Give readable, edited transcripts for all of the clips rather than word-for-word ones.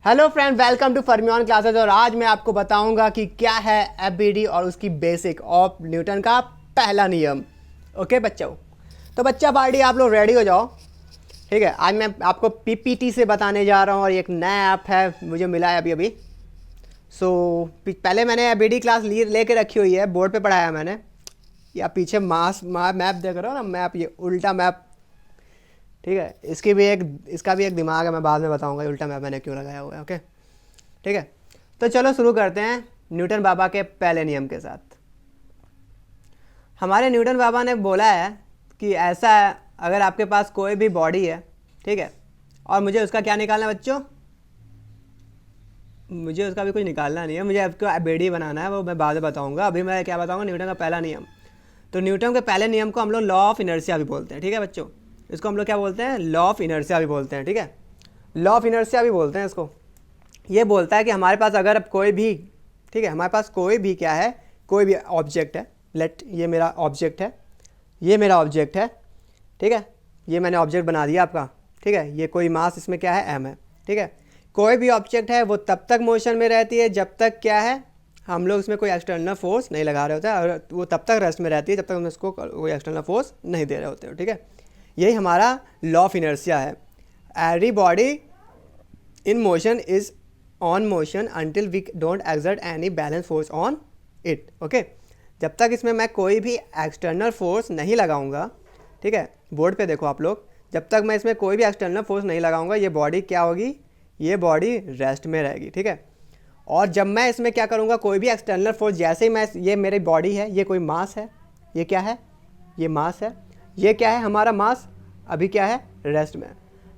Hello friend, welcome to Fermion classes. और आज मैं आपको बताऊंगा कि क्या है एफबीडी और उसकी बेसिक और न्यूटन का पहला नियम। ओके बच्चों, तो बच्चा पार्टी आप लोग रेडी हो जाओ। ठीक है, आज मैं आपको पीपीटी से बताने जा रहा हूँ और एक नया ऐप है मुझे मिला है अभी अभी। पहले मैंने एफबीडी क्लास लेके रखी हुई है, बोर्ड पे पढ़ाया मैंने। या पीछे मैप देख रहे हो ना, मैप, ये उल्टा मैप। ठीक है, इसका भी एक दिमाग है, मैं बाद में बताऊंगा उल्टा मैप मैंने क्यों लगाया हुआ है। ओके ठीक है, तो चलो शुरू करते हैं न्यूटन बाबा के पहले नियम के साथ। हमारे न्यूटन बाबा ने बोला है कि ऐसा है, अगर आपके पास कोई भी बॉडी है, ठीक है, और मुझे उसका क्या निकालना है बच्चों, मुझे उसका भी कुछ निकालना नहीं है, मुझे आपको एफबीडी बनाना है, वो मैं बाद में बताऊंगा। अभी मैं क्या बताऊंगा, न्यूटन का पहला नियम। तो न्यूटन के पहले नियम को हम लोग लॉ ऑफ इनर्शिया भी बोलते हैं। ठीक है बच्चों, इसको हम लोग क्या बोलते हैं, लॉ ऑफ इनर्शिया भी बोलते हैं। ठीक है, लॉ ऑफ इनर्शिया भी बोलते हैं इसको। ये बोलता है कि हमारे पास अगर अब कोई भी, ठीक है, हमारे पास कोई भी क्या है, कोई भी ऑब्जेक्ट है। ये मेरा ऑब्जेक्ट है, ये मेरा ऑब्जेक्ट है। ठीक है, ये मैंने ऑब्जेक्ट बना दिया आपका। ठीक है, ये कोई मास इसमें क्या है, एम है। ठीक है, कोई भी ऑब्जेक्ट है वो तब तक मोशन में रहती है जब तक क्या है, हम लोग इसमें कोई एक्सटर्नल फोर्स नहीं लगा रहे होते हैं, और वो तब तक रेस्ट में रहती है जब तक हम इसको कोई एक्सटर्नल फोर्स नहीं दे रहे होते हो। ठीक है, यही हमारा लॉ ऑफ इनर्शिया है। Every body in motion is on motion until we don't exert any balance force on it. Okay, जब तक इसमें मैं कोई भी एक्सटर्नल फोर्स नहीं लगाऊंगा, ठीक है, बोर्ड पे देखो आप लोग, जब तक मैं इसमें कोई भी एक्सटर्नल फोर्स नहीं लगाऊंगा, ये बॉडी क्या होगी, ये बॉडी रेस्ट में रहेगी। ठीक है, और जब मैं इसमें क्या करूँगा, कोई भी एक्सटर्नल फोर्स, जैसे ही मैं, ये मेरी बॉडी है, ये कोई मास है, ये क्या है, ये मास है, ये क्या है, हमारा मास अभी क्या है, रेस्ट में।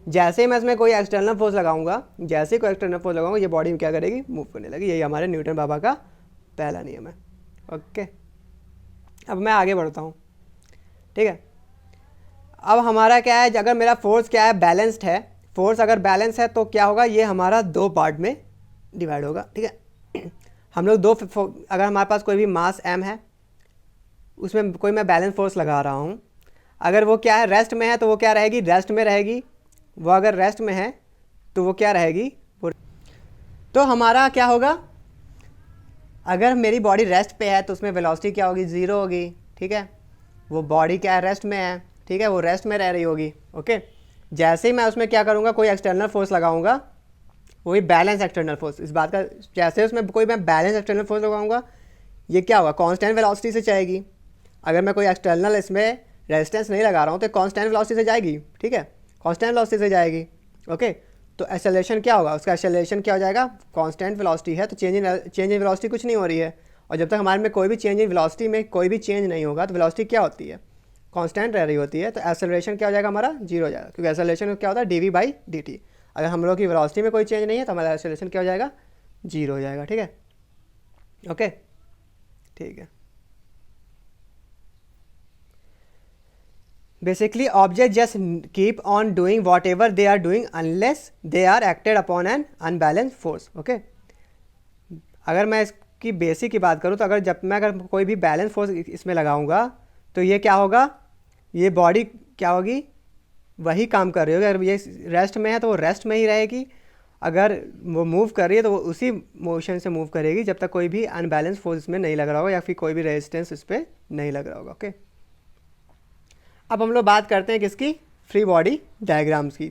जैसे ही मैं इसमें कोई एक्सटर्नल फोर्स लगाऊंगा, जैसे ही कोई एक्सटर्नल फोर्स लगाऊंगा, ये बॉडी क्या करेगी, मूव करने लगी। यही हमारे न्यूटन बाबा का पहला नियम है। ओके, अब मैं आगे बढ़ता हूँ। ठीक है, अब हमारा क्या है, अगर मेरा फोर्स क्या है, बैलेंस्ड है, फोर्स अगर बैलेंस है तो क्या होगा, ये हमारा दो पार्ट में डिवाइड होगा। ठीक है, हम लोग अगर हमारे पास कोई भी मास एम है, उसमें कोई मैं बैलेंस फोर्स लगा रहा हूँ, अगर वो क्या है, रेस्ट में है, तो वो क्या रहेगी, रेस्ट में रहेगी। वो अगर रेस्ट में है तो वो क्या रहेगी, वो, तो हमारा क्या होगा, अगर मेरी बॉडी रेस्ट पे है तो उसमें वेलोसिटी क्या होगी, ज़ीरो होगी। ठीक है, वो बॉडी क्या है, रेस्ट में है। ठीक है, वो रेस्ट में रह रही होगी। ओके, जैसे ही मैं उसमें क्या करूँगा, कोई एक्सटर्नल फोर्स लगाऊंगा, वही बैलेंस एक्सटर्नल फोर्स, इस बात का, जैसे उसमें कोई मैं बैलेंस एक्सटर्नल फोर्स लगाऊंगा, ये क्या होगा, कांस्टेंट वेलोसिटी से जाएगी। अगर मैं कोई एक्सटर्नल इसमें रेजिस्टेंस नहीं लगा रहा हूँ तो कांस्टेंट वेलोसिटी से जाएगी। ठीक है, कांस्टेंट वेलोसिटी से जाएगी। ओके, तो एक्सेलरेशन क्या होगा, उसका एक्सेलरेशन क्या हो जाएगा, कांस्टेंट वेलोसिटी है तो चेंज इन वेलोसिटी कुछ नहीं हो रही है। और जब तक हमारे में कोई भी चेंज इन वेलोसिटी में कोई भी चेंज नहीं होगा तो वेलोसिटी क्या होती है, कांस्टेंट रह रही होती है। तो एक्सेलरेशन क्या हो जाएगा, हमारा जीरो हो जाएगा, क्योंकि एक्सेलरेशन क्या होता है, डी बाई डी टी। अगर हम लोग की वेलोसिटी में कोई चेंज नहीं है तो हमारा एक्सेलरेशन क्या हो जाएगा, जीरो हो जाएगा। ठीक है, ओके ठीक है। Basically object just keep on doing whatever they are doing unless they are acted upon an unbalance force. Okay, अगर मैं इसकी बेसिक की बात करूँ तो अगर कोई भी बैलेंस फोर्स इसमें लगाऊंगा तो ये क्या होगा, ये बॉडी क्या होगी, वही काम कर रही होगी। अगर ये रेस्ट में है तो वो रेस्ट में ही रहेगी, अगर वो मूव कर रही है तो वो उसी मोशन से मूव करेगी जब तक कोई भी अनबैलेंस फोर्स इसमें नहीं लग रहा होगा या फिर कोई भी रेजिस्टेंस इस पर नहीं लग रहा होगा। ओके, अब हम लोग बात करते हैं किसकी, फ्री बॉडी डायग्राम्स की।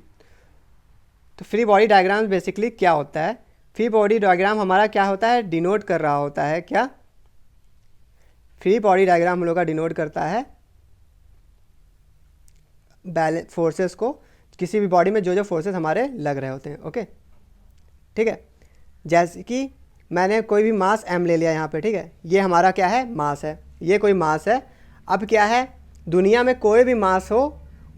तो फ्री बॉडी डायग्राम्स बेसिकली क्या होता है, फ्री बॉडी डायग्राम हमारा क्या होता है, डिनोट कर रहा होता है क्या, फ्री बॉडी डायग्राम हम लोग का डिनोट करता है बैलेंस फोर्सेस को, किसी भी बॉडी में जो जो फोर्सेस हमारे लग रहे होते हैं। ओके ठीक है, जैसे कि मैंने कोई भी मास एम ले लिया यहाँ पे। ठीक है, ये हमारा क्या है, मास है, ये कोई मास है। अब क्या है, दुनिया में कोई भी मास हो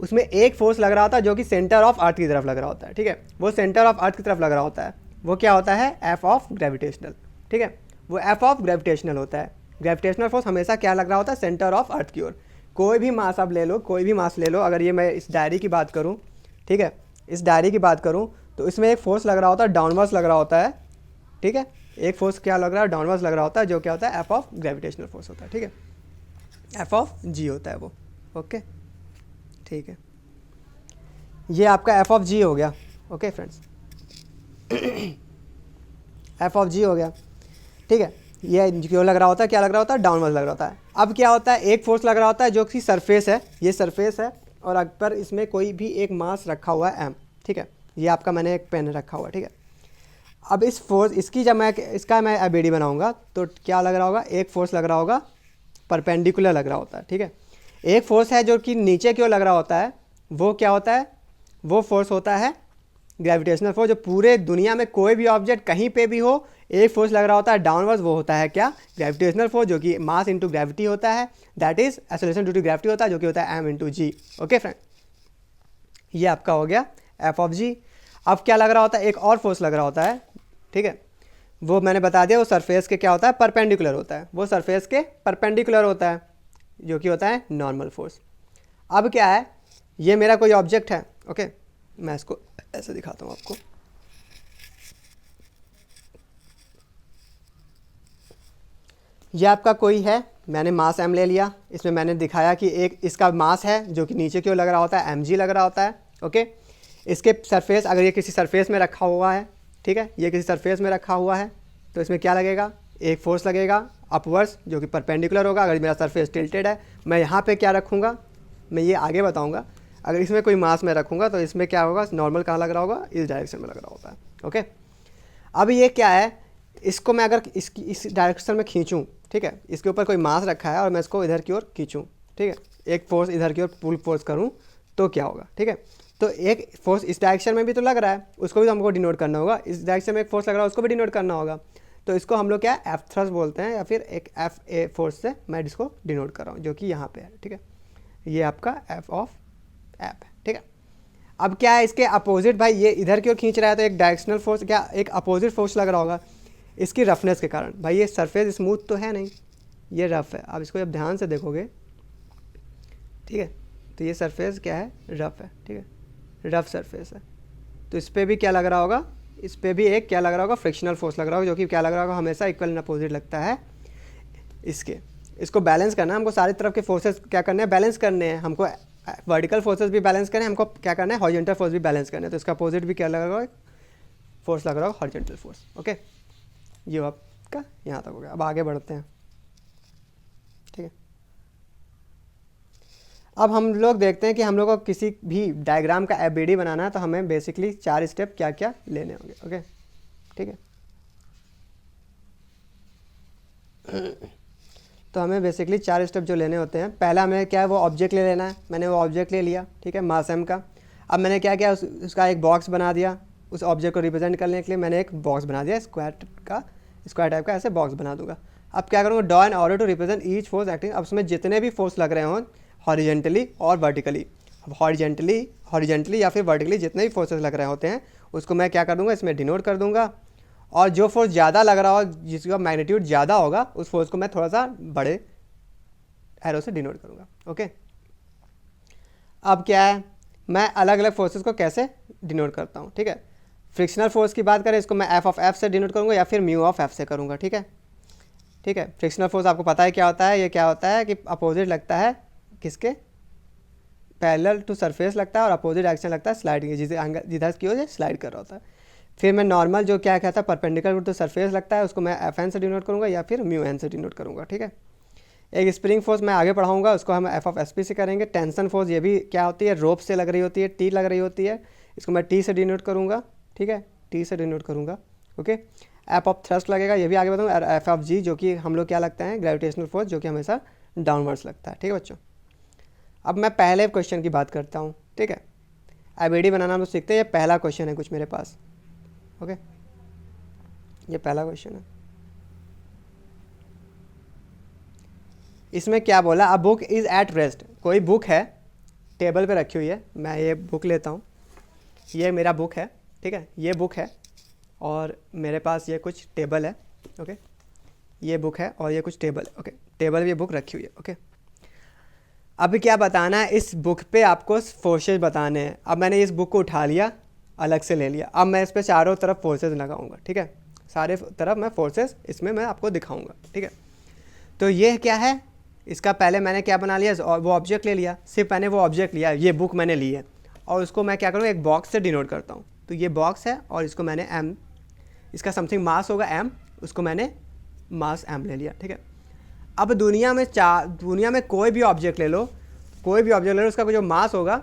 उसमें एक फोर्स लग रहा होता है जो कि सेंटर ऑफ अर्थ की तरफ लग रहा होता है। ठीक है, वो सेंटर ऑफ अर्थ की तरफ लग रहा होता है, वो क्या होता है, एफ ऑफ ग्रेविटेशनल। ठीक है, वो एफ ऑफ ग्रेविटेशनल होता है। ग्रेविटेशनल फोर्स हमेशा क्या लग रहा होता है, सेंटर ऑफ अर्थ की ओर। कोई भी मास आप ले लो, कोई भी मास ले लो, अगर ये मैं इस डायरी की बात करूँ, ठीक है, इस डायरी की बात करूँ तो इसमें एक फोर्स लग रहा होता है, डाउनवर्स लग रहा होता है। ठीक है, एक फोर्स क्या लग रहा है, डाउनवर्स लग रहा होता है, जो क्या होता है, एफ ऑफ ग्रेविटेशनल फोर्स होता है। ठीक है, एफ ऑफ जी होता है वो। ओके ठीक है, ये आपका एफ ऑफ जी हो गया। ओके फ्रेंड्स, एफ ऑफ जी हो गया, ठीक है। ये क्यों लग रहा होता है, क्या लग रहा होता है, डाउनवर्ड लग रहा होता है। अब क्या होता है, एक फोर्स लग रहा होता है जो कि सरफेस है, ये सरफेस है और अगर इसमें कोई भी एक मास रखा हुआ है एम, ठीक है। ये आपका मैंने एक पेन रखा हुआ है, ठीक है। अब इस फोर्स इसकी जब मैं इसका मैं एबीडी बनाऊंगा तो क्या लग रहा होगा, एक फोर्स लग रहा होगा परपेंडिकुलर लग रहा होता है, ठीक है। एक फोर्स है जो कि नीचे क्यों लग रहा होता है, वो क्या होता है, वो फोर्स होता है ग्रेविटेशनल फोर्स। जो पूरे दुनिया में कोई भी ऑब्जेक्ट कहीं पे भी हो, एक फोर्स लग रहा होता है डाउनवर्ड, वो होता है क्या, ग्रेविटेशनल फोर्स, जो कि मास इंटू ग्रेविटी होता है, that is acceleration due to gravity होता है, जो कि होता है M into G. Okay friend, ये आपका हो गया एफ ऑफ जी। अब क्या लग रहा होता है, एक और फोर्स लग रहा होता है, ठीक है। वो मैंने बता दिया, वो सरफेस के क्या होता है, परपेंडिकुलर होता है, वो सरफेस के परपेंडिकुलर होता है, जो कि होता है नॉर्मल फोर्स। अब क्या है, ये मेरा कोई ऑब्जेक्ट है, ओके। मैं इसको ऐसे दिखाता हूँ आपको, ये आपका कोई है, मैंने मास एम ले लिया, इसमें मैंने दिखाया कि एक इसका मास है जो कि नीचे क्यों लग रहा होता है, एम जी लग रहा होता है, ओके। इसके सरफेस, अगर ये किसी सरफेस में रखा हुआ है, ठीक है, ये किसी सरफेस में रखा हुआ है, तो इसमें क्या लगेगा, एक फोर्स लगेगा अपवर्ड्स जो कि परपेंडिकुलर होगा। अगर मेरा सरफेस टिल्टेड है, मैं यहाँ पे क्या रखूँगा, मैं ये आगे बताऊँगा। अगर इसमें कोई मास मैं रखूँगा तो इसमें क्या होगा, नॉर्मल कहाँ लग रहा होगा, इस डायरेक्शन में लग रहा होता है, ओके। अब ये क्या है, इसको मैं अगर इस डायरेक्शन में खींचूँ, ठीक है, इसके ऊपर कोई मास रखा है और मैं इसको इधर की ओर खींचूँ, ठीक है, एक फोर्स इधर की ओर पुल फोर्स करूँ तो क्या होगा, ठीक है। तो एक फोर्स इस डायरेक्शन में भी तो लग रहा है, उसको भी तो हमको डिनोट करना होगा, इस डायरेक्शन में एक फोर्स लग रहा है उसको भी डिनोट करना होगा। तो इसको हम लोग क्या एफ थ्रस्ट बोलते हैं, या फिर एक एफ ए फोर्स से मैं इसको डिनोट कर रहा हूँ, जो कि यहाँ पे है, ठीक है। ये आपका एफ ऑफ एफ है, ठीक है। अब क्या है, इसके अपोजिट, भाई ये इधर की ओर खींच रहा है तो एक डायरेक्शनल फोर्स, क्या एक अपोजिट फोर्स लग रहा होगा इसकी रफनेस के कारण। भाई ये सरफेस स्मूथ तो है नहीं, ये रफ है। अब इसको जब ध्यान से देखोगे, ठीक है, तो ये सरफेस क्या है, रफ है, ठीक है, रफ सरफेस है। तो इस पर भी क्या लग रहा होगा, इस पर भी एक क्या लग रहा होगा, फ्रिक्शनल फोर्स लग रहा होगा, जो कि क्या लग रहा होगा, हमेशा इक्वल एंड अपोजिट लगता है इसके। इसको बैलेंस करना है हमको, सारी तरफ के फोर्सेस क्या करने हैं, बैलेंस करने हैं हमको। वर्टिकल फोर्सेस भी बैलेंस करने हैं हमको, क्या करना है, हॉरिजॉन्टल फोर्स भी बैलेंस करना है। तो इसका अपोजिट भी क्या लग रहा होगा, फोर्स लग रहा होगा हॉरिजॉन्टल फोर्स, ओके। ये आपका यहाँ तक हो गया। अब आगे बढ़ते हैं, ठीक है। अब हम लोग देखते हैं कि हम लोग को किसी भी डायग्राम का एबीडी बनाना है तो हमें बेसिकली 4 स्टेप क्या क्या लेने होंगे, ओके, ठीक है। तो हमें बेसिकली 4 स्टेप जो लेने होते हैं, पहला हमें क्या है, वो ऑब्जेक्ट ले लेना है। मैंने वो ऑब्जेक्ट ले लिया, ठीक है, मास एम का। अब मैंने क्या किया, उसका एक बॉक्स बना दिया। उस ऑब्जेक्ट को रिप्रेजेंट करने के लिए मैंने एक बॉक्स बना दिया, स्क्वायर टाइप का ऐसे बॉक्स बना दूंगा। अब क्या करूँगा, draw an order to represent each force acting. अब उसमें जितने भी फोर्स लग रहे हों हॉरिजेंटली और वर्टिकली, हॉरिजेंटली या फिर वर्टिकली जितने भी फोर्सेस लग रहे होते हैं उसको मैं क्या कर दूंगा, इसमें डिनोट कर दूंगा। और जो फोर्स ज़्यादा लग रहा हो, जिसका मैग्नीट्यूड ज़्यादा होगा, उस फोर्स को मैं थोड़ा सा बड़े एरो से डिनोट करूँगा, ओके। अब क्या है, मैं अलग अलग फोर्सेस को कैसे डिनोट करता हूँ, ठीक है। फ्रिक्शनल फोर्स की बात करें, इसको मैं एफ ऑफ एफ से डिनोट करूँगा या फिर म्यू ऑफ एफ से करूँगा, ठीक है, ठीक है। फ्रिक्शनल फोर्स आपको पता है क्या होता है, ये क्या होता है कि अपोजिट लगता है किसके, पैरेलल टू सरफेस लगता है और अपोजिट एक्शन लगता है स्लाइडिंग, जिधर की ओर स्लाइड कर रहा होता है। फिर मैं नॉर्मल जो क्या कहता है परपेंडिकुलर टू सरफेस लगता है, उसको मैं एफ एन से डिनोट करूँगा या फिर म्यू एन से डिनोट करूँगा, ठीक है। एक स्प्रिंग फोर्स मैं आगे पढ़ाऊँगा, उसको हम एफ ऑफ एस पी से करेंगे। टेंशन फोर्स ये भी क्या होती है, रोप से लग रही होती है, टी लग रही होती है, इसको मैं टी से डिनोट करूँगा, ठीक है, टी से डिनोट करूँगा, ओके। एफ ऑफ थ्रस्ट लगेगा, ये भी आगे बताऊँगा। और एफ ऑफ जी जो कि हम लोग क्या लगता है, ग्रेविटेशनल फोर्स, जो कि हमेशा डाउनवर्ड्स लगता है, ठीक है बच्चों। अब मैं पहले क्वेश्चन की बात करता हूँ, ठीक है। एबीडी बनाना हम लोग सीखते हैं। ये पहला क्वेश्चन है कुछ मेरे पास, ओके, ये पहला क्वेश्चन है। इसमें क्या बोला, a book is at rest. कोई बुक है, टेबल पे रखी हुई है। मैं ये बुक लेता हूँ, ये मेरा बुक है, ठीक है, ये बुक है और मेरे पास ये कुछ टेबल है, ओके। ये बुक है और ये कुछ टेबल है, ओके। टेबल पे ये बुक रखी हुई है, ओके। अब क्या बताना है, इस बुक पे आपको फोर्सेस बताने हैं। अब मैंने इस बुक को उठा लिया, अलग से ले लिया। अब मैं इस पे चारों तरफ फोर्सेस लगाऊंगा, ठीक है, सारे तरफ मैं फोर्सेस इसमें मैं आपको दिखाऊंगा, ठीक है। तो ये क्या है, इसका पहले मैंने क्या बना लिया, वो ऑब्जेक्ट ले लिया। सिर्फ मैंने वो ऑब्जेक्ट लिया, ये बुक मैंने ली है और उसको मैं क्या करूँ, एक बॉक्स से डिनोट करता हूँ। तो ये बॉक्स है और इसको मैंने एम, इसका समथिंग मास होगा m, उसको मैंने मास m ले लिया, ठीक है। अब दुनिया में कोई भी ऑब्जेक्ट ले लो, उसका जो मास होगा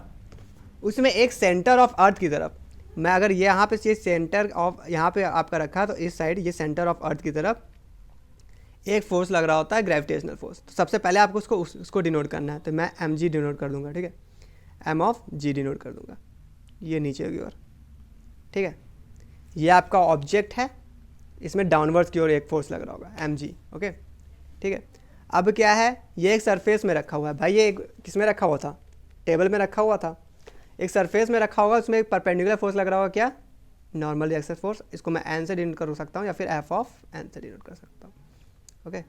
उसमें एक सेंटर ऑफ अर्थ की तरफ, मैं अगर ये यहाँ पे ये सेंटर ऑफ यहाँ पे आपका रखा तो इस साइड ये सेंटर ऑफ अर्थ की तरफ एक फोर्स लग रहा होता है, ग्रेविटेशनल फोर्स। तो सबसे पहले आपको उसको डिनोट करना है, तो मैं mg डिनोट कर दूंगा, ठीक है, m ऑफ g डिनोट कर दूंगा, ये नीचे की ओर, ठीक है। ये आपका ऑब्जेक्ट है, इसमें डाउनवर्ड्स की ओर एक फोर्स लग रहा होगा mg, ओके, ठीक है। अब क्या है, ये एक सरफेस में रखा हुआ है भाई, ये किस में रखा हुआ था, टेबल में रखा हुआ था, एक सरफेस में रखा होगा, उसमें एक परपेंडिकुलर फोर्स लग रहा होगा, क्या, नॉर्मल रिएक्शन फोर्स। इसको मैं n से डिनोट कर सकता हूँ या फिर f ऑफ n से डिनोट कर सकता हूँ, ओके।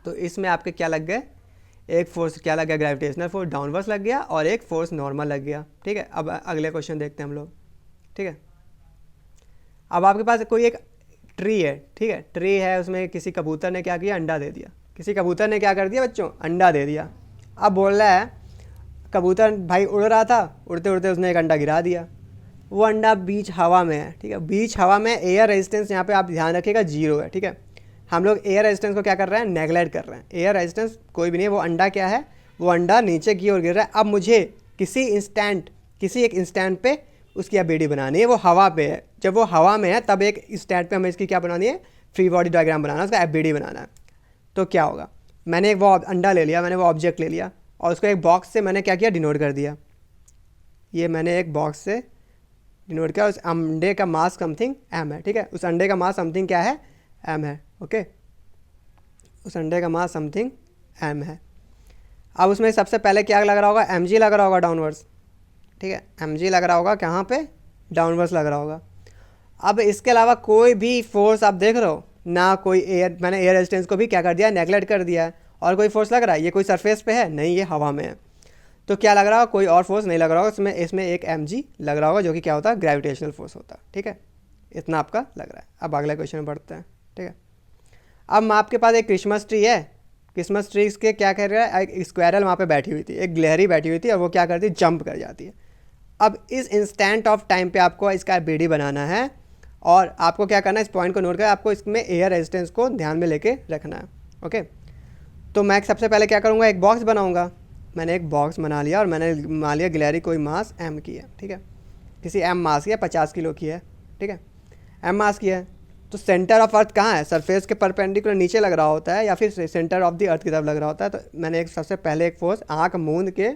तो इसमें आपके क्या लग गए, एक फोर्स क्या लग गया, ग्रेविटेशनल फोर्स डाउनवर्ड्स लग गया और एक फोर्स नॉर्मल लग गया, ठीक है। अब अगले क्वेश्चन देखते हैं हम लोग, ठीक है। अब आपके पास कोई एक ट्री है, ठीक है, ट्री है, उसमें किसी कबूतर ने क्या किया, अंडा दे दिया, किसी कबूतर ने क्या कर दिया बच्चों, अंडा दे दिया। अब बोल रहा है कबूतर भाई उड़ रहा था, उड़ते उड़ते उसने एक अंडा गिरा दिया, वो अंडा बीच हवा में है, ठीक है, बीच हवा में, एयर रेजिस्टेंस यहाँ पे आप ध्यान रखिएगा 0 है, ठीक है। हम लोग एयर रेजिस्टेंस को क्या कर रहे हैं, नेगलेक्ट कर रहे हैं, एयर रेजिस्टेंस कोई भी नहीं है, वो अंडा क्या है, वो अंडा नीचे की ओर गिर रहा है। अब मुझे किसी एक इंस्टेंट पे उसकी एबीडी बनानी है, वो हवा पे है, जब वो हवा में है तब एक इंस्टेंट पे हमें इसकी क्या बनानी है, फ्री बॉडी डायग्राम बनाना है, उसका एबीडी बनाना है। तो क्या होगा, मैंने एक वो अंडा ले लिया, मैंने वो ऑब्जेक्ट ले लिया और उसको एक बॉक्स से मैंने क्या किया, डिनोट कर दिया। ये मैंने एक बॉक्स से डिनोट किया, उस अंडे का मास समथिंग m है, ठीक है, उस अंडे का मास समथिंग क्या है, m है, ओके, उस अंडे का मास समथिंग m है। अब उसमें सबसे पहले क्या लग रहा होगा, mg लग रहा होगा डाउनवर्ड्स, ठीक है, mg लग रहा होगा, कहाँ पे, डाउनवर्ड्स लग रहा होगा। अब इसके अलावा कोई भी फोर्स आप देख रहे हो ना, कोई एयर, मैंने एयर रेजिस्टेंस को भी क्या कर दिया, नेगलेक्ट कर दिया है, और कोई फोर्स लग रहा है, ये कोई सरफेस पे है नहीं, ये हवा में है, तो क्या लग रहा होगा, कोई और फोर्स नहीं लग रहा होगा, इसमें एक mg लग रहा होगा, जो कि क्या होता है, ग्रेविटेशनल फोर्स होता है, ठीक है, इतना आपका लग रहा है। अब अगले क्वेश्चन में बढ़ते हैं, ठीक है। अब आपके पास एक क्रिसमस ट्री है, क्रिसमस ट्री के क्या कर रहा है, एक स्क्वायरल वहाँ पे बैठी हुई थी, एक गिलहरी बैठी हुई थी, और वो क्या करती है, जंप कर जाती है। अब इस इंस्टेंट ऑफ टाइम पे आपको इसका बीडी बनाना है, और आपको क्या करना है, इस पॉइंट को नोट कर आपको इसमें एयर रेजिस्टेंस को ध्यान में लेके रखना है, ओके। तो मैं सबसे पहले क्या करूँगा, एक बॉक्स बनाऊँगा, मैंने एक बॉक्स बना लिया और मैंने मान लिया गिलहरी कोई मास m की है, ठीक है, किसी m मास की है, 50 किलो की है, ठीक है, m मास की है। तो सेंटर ऑफ अर्थ कहाँ है, सरफेस के परपेंडिकुलर नीचे लग रहा होता है या फिर सेंटर ऑफ द अर्थ की तरफ लग रहा होता है। तो मैंने एक सबसे पहले एक फोर्स आँख मूंद के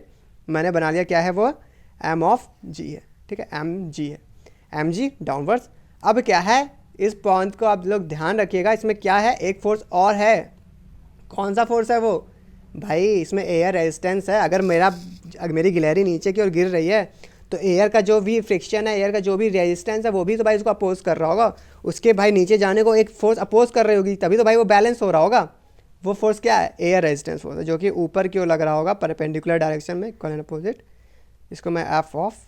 मैंने बना लिया, क्या है वो, m ऑफ g है, ठीक है, mg है, mg डाउनवर्ड्स। अब क्या है, इस पॉइंट को आप लोग ध्यान रखिएगा, इसमें क्या है, एक फोर्स और है, कौन सा फोर्स है वो भाई, इसमें एयर रेजिस्टेंस है। अगर मेरी गिलहरी नीचे की ओर गिर रही है तो एयर का जो भी फ्रिक्शन है, एयर का जो भी रेजिस्टेंस है, वो भी तो भाई उसको अपोज कर रहा होगा, उसके भाई नीचे जाने को एक फोर्स अपोज कर रही होगी, तभी तो भाई वो बैलेंस हो रहा होगा। वो फोर्स क्या है, एयर रेजिस्टेंस फोर्स है, जो कि ऊपर की ओर लग रहा होगा परपेंडिकुलर डायरेक्शन में, इक्वल एंड अपोजिट। इसको मैं एफ ऑफ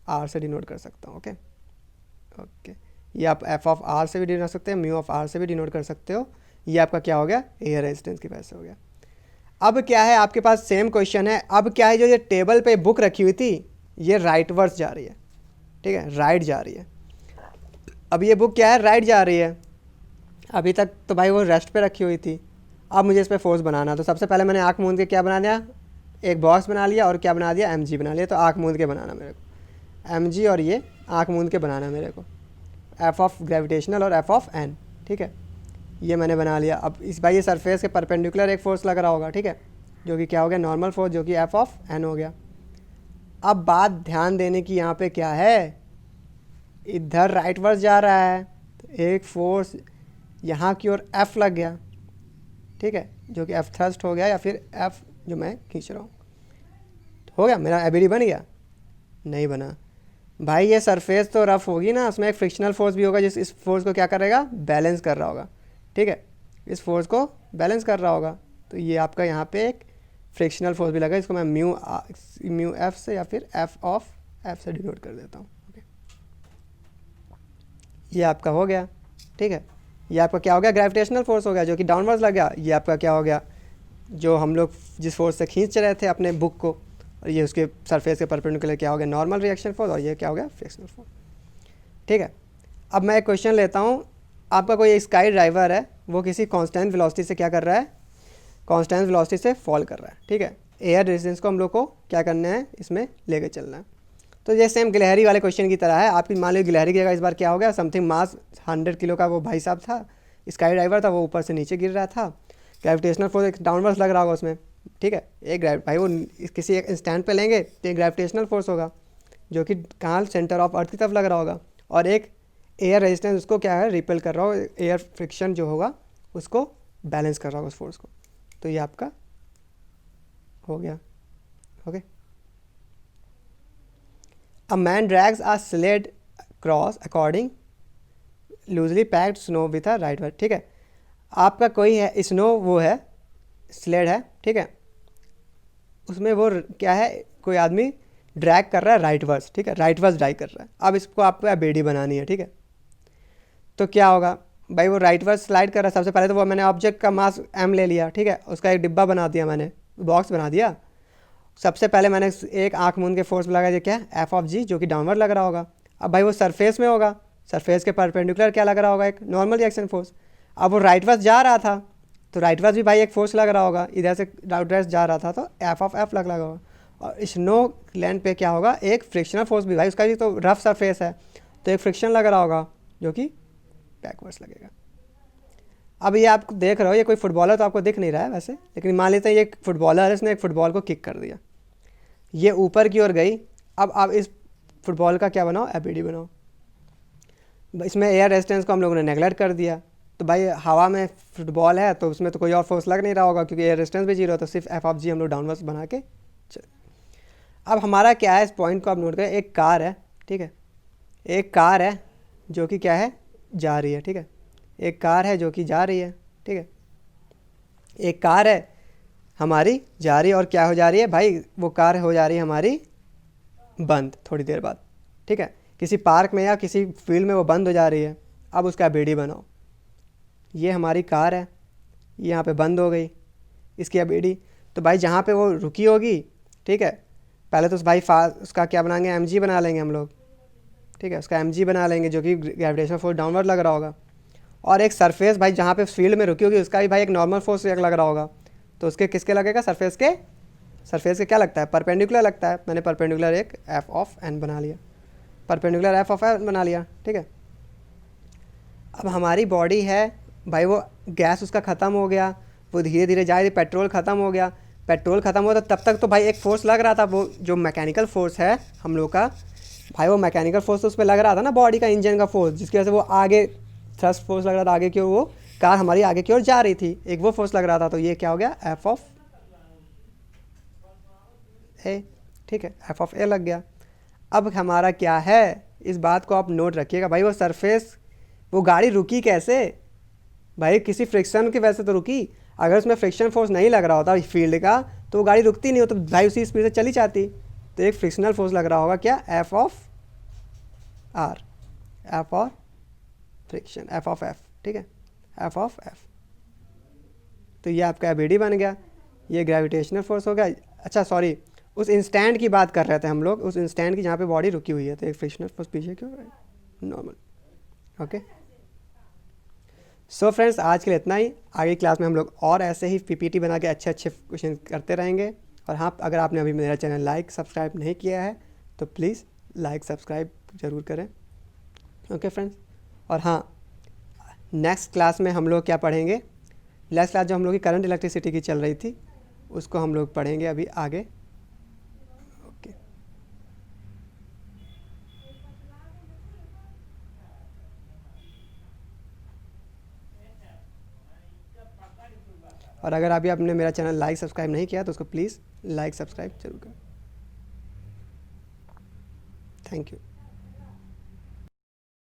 आर से डिनोट कर सकता हूँ, ओके ओके। ये आप एफ ऑफ आर से भी डिनोट कर सकते हैं, म्यू ऑफ आर से भी डिनोट कर सकते हो। ये आपका क्या हो गया, एयर रेजिस्टेंस की वजह से हो गया। अब क्या है, आपके पास सेम क्वेश्चन है। अब क्या है, जो ये टेबल पे बुक रखी हुई थी, ये राइटवर्ड्स जा रही है, ठीक है, राइट जा रही है। अब ये बुक क्या है, राइट जा रही है। अभी तक तो भाई वो रेस्ट पे रखी हुई थी, अब मुझे इस पर फोर्स बनाना। तो सबसे पहले मैंने आँख मूंद के क्या बना दिया, एक बॉक्स बना लिया, और क्या बना दिया, mg बना लिया। तो आँख मूंद के बनाना मेरे को mg, और ये आँख मूंद के बनाना मेरे को एफ ऑफ ग्रेविटेशनल और एफ ऑफ n, ठीक है, ये मैंने बना लिया। अब इस भाई ये सरफेस के परपेंडिकुलर एक फोर्स लग रहा होगा, ठीक है, जो कि क्या हो गया, नॉर्मल फोर्स, जो कि एफ ऑफ n हो गया। अब बात ध्यान देने की यहाँ पे क्या है, इधर राइटवर्स जा रहा है, तो एक फोर्स यहाँ की ओर एफ लग गया, ठीक है, जो कि एफ थ्रस्ट हो गया, या फिर एफ जो मैं खींच रहा हूँ, हो गया मेरा एबीडी बन गया, नहीं बना भाई। ये सरफेस तो रफ होगी ना, उसमें एक फ्रिक्शनल फोर्स भी होगा, जिस इस फोर्स को क्या करेगा, बैलेंस कर रहा होगा, ठीक है, इस फोर्स को बैलेंस कर रहा होगा। तो ये आपका यहाँ पे एक फ्रिक्शनल फोर्स भी लगा, इसको मैं म्यू एफ से या फिर एफ ऑफ एफ से डिनोट कर देता हूँ, ओके। ये आपका हो गया, ठीक है। ये आपका क्या हो गया, ग्रेविटेशनल फोर्स हो गया, जो कि डाउनवर्ड्स लग गया। ये आपका क्या हो गया, जो हम लोग जिस फोर्स से खींच रहे थे अपने बुक को, और ये उसके सरफेस के परपेंडिकुलर क्या हो गया, नॉर्मल रिएक्शन फोर्स, और ये क्या हो गया, फ्रिक्शनल फोर्स, ठीक है। अब मैं एक क्वेश्चन लेता हूँ, आपका कोई स्काई ड्राइवर है, वो किसी कांस्टेंट वेलोसिटी से क्या कर रहा है, कांस्टेंट वेलोसिटी से फॉल कर रहा है, ठीक है। एयर रेजिस्टेंस को हम लोग को क्या करना है, इसमें लेके चलना है। तो ये सेम गिलहरी वाले क्वेश्चन की तरह है। आपकी मान लो गिलहरी की जगह इस बार क्या हो गया, समथिंग मास 100 किलो का वो भाई साहब था, स्काई ड्राइवर था, वो ऊपर से नीचे गिर रहा था, ग्रेविटेशनल फोर्स एक डाउनवर्ड्स लग रहा होगा उसमें, ठीक है। एक भाई वो किसी एक इंस्टेंट पे लेंगे तो एक ग्रेविटेशनल फोर्स होगा जो कि कहाँ सेंटर ऑफ अर्थ की तरफ लग रहा होगा, और एक एयर रेजिस्टेंस उसको क्या है, रिपेल कर रहा होगा, एयर फ्रिक्शन जो होगा उसको बैलेंस कर रहा होगा उस फोर्स को। तो ये आपका हो गया, okay. A man drags a sled cross according loosely packed snow with a right word, ठीक है। आपका कोई है स्नो, वो है स्लेड है, ठीक है, उसमें वो क्या है, कोई आदमी ड्रैग कर रहा है राइट वर्स, ठीक है, राइट वर्स ड्रैग कर रहा है। अब इसको आपको एबीडी बनानी है, ठीक है। तो क्या होगा भाई, वो राइट वर्स स्लाइड कर रहा है। सबसे पहले तो वो मैंने ऑब्जेक्ट का मास m ले लिया, ठीक है, उसका एक डिब्बा बना दिया, मैंने बॉक्स बना दिया। सबसे पहले मैंने एक आँख मूंद के फोर्स लगा दिया, क्या, एफ ऑफ जी, जो कि डाउनवर्ड लग रहा होगा। अब भाई वो सरफेस में होगा, सरफेस के परपेंडिकुलर क्या लग रहा होगा, एक नॉर्मल रिएक्शन फोर्स। अब वो राइट वर्स जा रहा था तो राइट वर्स भी भाई एक फोर्स लग रहा होगा, इधर से राइट वर्स जा रहा था तो एफ ऑफ एफ लग रहा होगा। और स्नो लैंड पे क्या होगा, एक फ्रिक्शनल फोर्स भी, भाई उसका भी तो रफ सरफेस है तो एक फ्रिक्शन लग रहा होगा जो कि बैकवर्ड्स लगेगा। अब ये आप देख रहे हो, ये कोई फुटबॉलर तो आपको दिख नहीं रहा है वैसे, लेकिन मान लेते हैं ये एक फुटबॉलर है, इसने एक फुटबॉल को किक कर दिया, ये ऊपर की ओर गई। अब आप इस फुटबॉल का क्या बनाओ, एबीडी बनाओ। इसमें एयर रेजिस्टेंस को हम लोगों ने नेगलेक्ट कर दिया, तो भाई हवा में फुटबॉल है तो उसमें तो कोई और फोर्स लग नहीं रहा होगा क्योंकि एयर रेजिस्टेंस भी जीरो, तो सिर्फ एफ ऑफ जी हम लोग डाउनवर्ड्स बना के चल। अब हमारा क्या है, इस पॉइंट को आप नोट करें, एक कार है, ठीक है, एक कार है जो कि क्या है, जा रही है, ठीक है, एक कार है जो कि जा रही है, ठीक है, एक कार है हमारी जा रही है, और क्या हो जा रही है भाई, वो कार हो जा रही है हमारी बंद थोड़ी देर बाद, ठीक है, किसी पार्क में या किसी फील्ड में वो बंद हो जा रही है। अब उसका एबीडी बनाओ, ये हमारी कार है, ये यहाँ पे बंद हो गई, इसकी एबीडी, तो भाई जहाँ पे वो रुकी होगी, ठीक है, पहले तो भाई उसका क्या बनाएंगे, एमजी बना लेंगे हम लोग, ठीक है, उसका एमजी बना लेंगे जो कि ग्रेविटेशनल फोर्स डाउनवर्ड लग रहा होगा। और एक सरफेस भाई जहाँ पे फील्ड में रुकी होगी उसका भी भाई एक नॉर्मल फोर्स लग रहा होगा, तो उसके किसके लगेगा, सरफेस के क्या लगता है, परपेंडिकुलर लगता है। मैंने परपेंडिकुलर एक एफ ऑफ एन बना लिया, परपेंडिकुलर एफ ऑफ एन बना लिया, ठीक है। अब हमारी बॉडी है भाई, वो गैस उसका ख़त्म हो गया, वो धीरे धीरे जा रही, पेट्रोल ख़त्म हो गया, पेट्रोल ख़त्म हुआ तो तब तक तो भाई एक फोर्स लग रहा था, वो जो मैकेनिकल फोर्स है हम लोग का, भाई वो मैकेनिकल फोर्स तो उस पर लग रहा था ना, बॉडी का इंजन का फोर्स, जिसकी वजह से वो आगे थ्रस्ट फोर्स लग रहा था, आगे की ओर वो कार हमारी आगे की ओर जा रही थी, एक वो फोर्स लग रहा था। तो ये क्या हो गया, एफ ऑफ ए, ठीक है, एफ ऑफ ए लग गया। अब हमारा क्या है, इस बात को आप नोट रखिएगा भाई, वो सरफेस, वो गाड़ी रुकी कैसे भाई, किसी फ्रिक्शन की वजह से तो रुकी। अगर उसमें फ्रिक्शन फोर्स नहीं लग रहा होता फील्ड का तो वो गाड़ी रुकती नहीं हो, तो भाई उसी स्पीड से चली जाती। तो एक फ्रिक्शनल फोर्स लग रहा होगा, क्या, एफ ऑफ आर, एफ और फ्रिक्शन, एफ ऑफ एफ, ठीक है, एफ ऑफ एफ। तो ये आपका एबीडी बन गया, ये ग्रेविटेशनल फोर्स हो गया। अच्छा सॉरी, उस इंस्टेंट की बात कर रहे थे हम लोग, उस इंस्टेंट की जहाँ पे बॉडी रुकी हुई है, तो एक फ्रिक्शनल फोर्स पीछे क्यों है, नॉर्मल, ओके। सो फ्रेंड्स, आज के लिए इतना ही। आगे क्लास में हम लोग और ऐसे ही पीपीटी बना के अच्छे अच्छे क्वेश्चन करते रहेंगे। और हाँ, अगर आपने अभी मेरा चैनल लाइक सब्सक्राइब नहीं किया है तो प्लीज़ लाइक सब्सक्राइब ज़रूर करें, ओके फ्रेंड्स। और हाँ, नेक्स्ट क्लास में हम लोग क्या पढ़ेंगे, नेक्स्ट क्लास जो हम लोग की करंट इलेक्ट्रिसिटी की चल रही थी उसको हम लोग पढ़ेंगे अभी आगे, ओके। और अगर अभी आपने मेरा चैनल लाइक सब्सक्राइब नहीं किया तो उसको प्लीज़ लाइक सब्सक्राइब जरूर करें। Thank you.